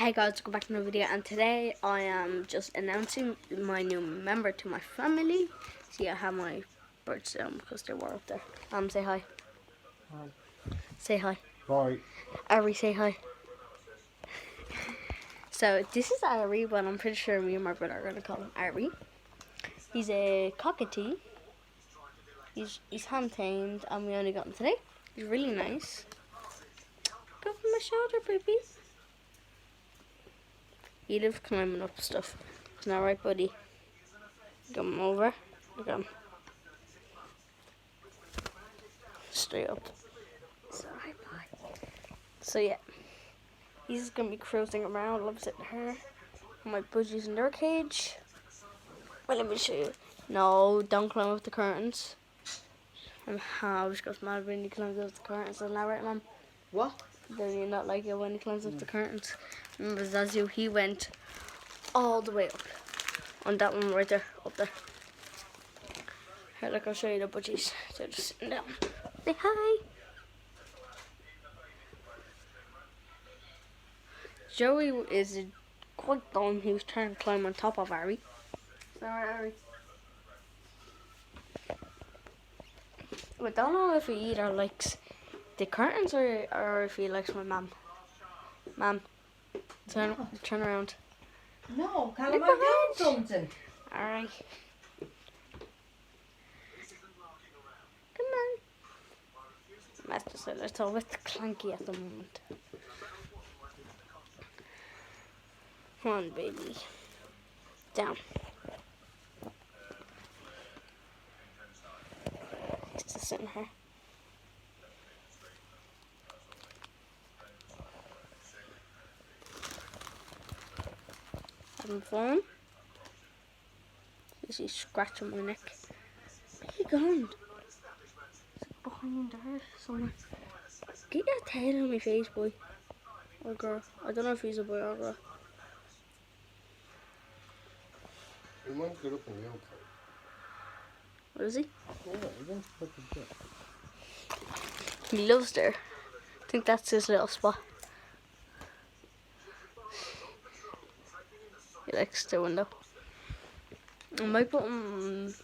Hey guys, welcome back to another video, and today I am just announcing my new member to my family. See, I have my birds down because they were up there. Say hi. Hi. Say hi. Bye. Ari, say hi. So this is Ari, but I'm pretty sure me and my brother are gonna call him Ari. He's a cockatoo. He's hand tamed, and we only got him today. He's really nice. Go for my shoulder, baby. He lives climbing up stuff. Isn't that right, buddy? Come over. Look at him. Straight up. So yeah. He's just gonna be cruising around, loves it her. My budgies in their cage. Well, let me show you. No, don't climb up the curtains. And how she goes mad when he climbs up the curtains. Isn't that right, Mum? What? Then you not like it when he climbs up the curtains. Remember Zazu, he went all the way up. On that one right there, up there. Here, look, I'll show you the budgies. They're just sitting down. Say hi. Joey is quite dumb. He was trying to climb on top of Ari. Sorry, Ari. I don't know if he either likes the curtains or if he likes my mum. Mum, turn around. No, Callum, I'm doing something. Alright. Come on. Master said it's a bit clanky at the moment. Come on, baby. Down. Just sitting here. Having fun. You see scratching my neck. Where you gone? It's behind there somewhere. Get your tail on my face, boy. Or girl. I don't know if he's a boy or a girl. He might get up in the outside. What is he? Yeah, he wants to put the jet. He loves there. I think that's his little spot. He likes the window. I might put him.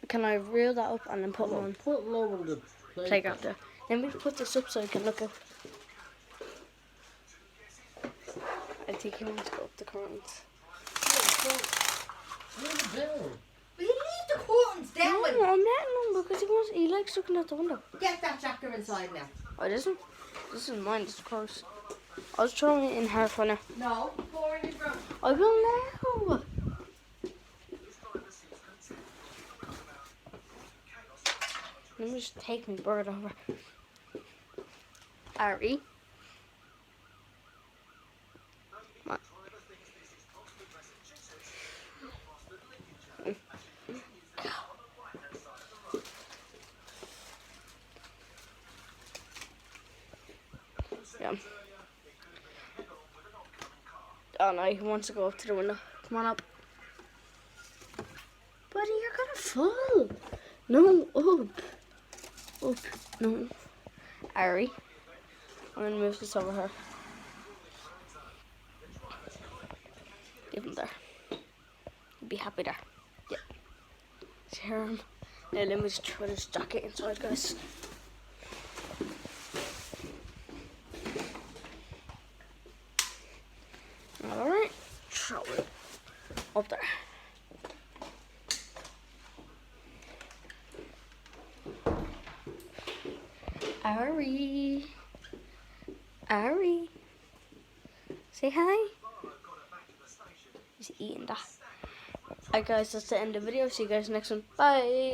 Can I reel that up and then put him on? Put him over the Playground there. Then we put this up so I can look at. I think he wants to go up the curtains. Leave it down. Will you leave the curtains down? No, I'm letting him because he likes looking out the window. Get that jacker inside now. Oh, this isn't mine, it's close. I was throwing it in her for now. No, pour in your room. I will now. Let me just take my bird over. Ari. Come on. Yeah. Oh no, he wants to go up to the window. Come on up. Buddy, you're gonna fall. No, up. Up. No. Ari. I'm gonna move this over her. Leave him there. He'll be happy there. Yeah. See him. Now let me just throw this jacket inside, guys. Alright. Throw it up there. Ari. Ari. Say hi. He's eating that. Alright guys, that's the end of the video. See you guys next one. Bye.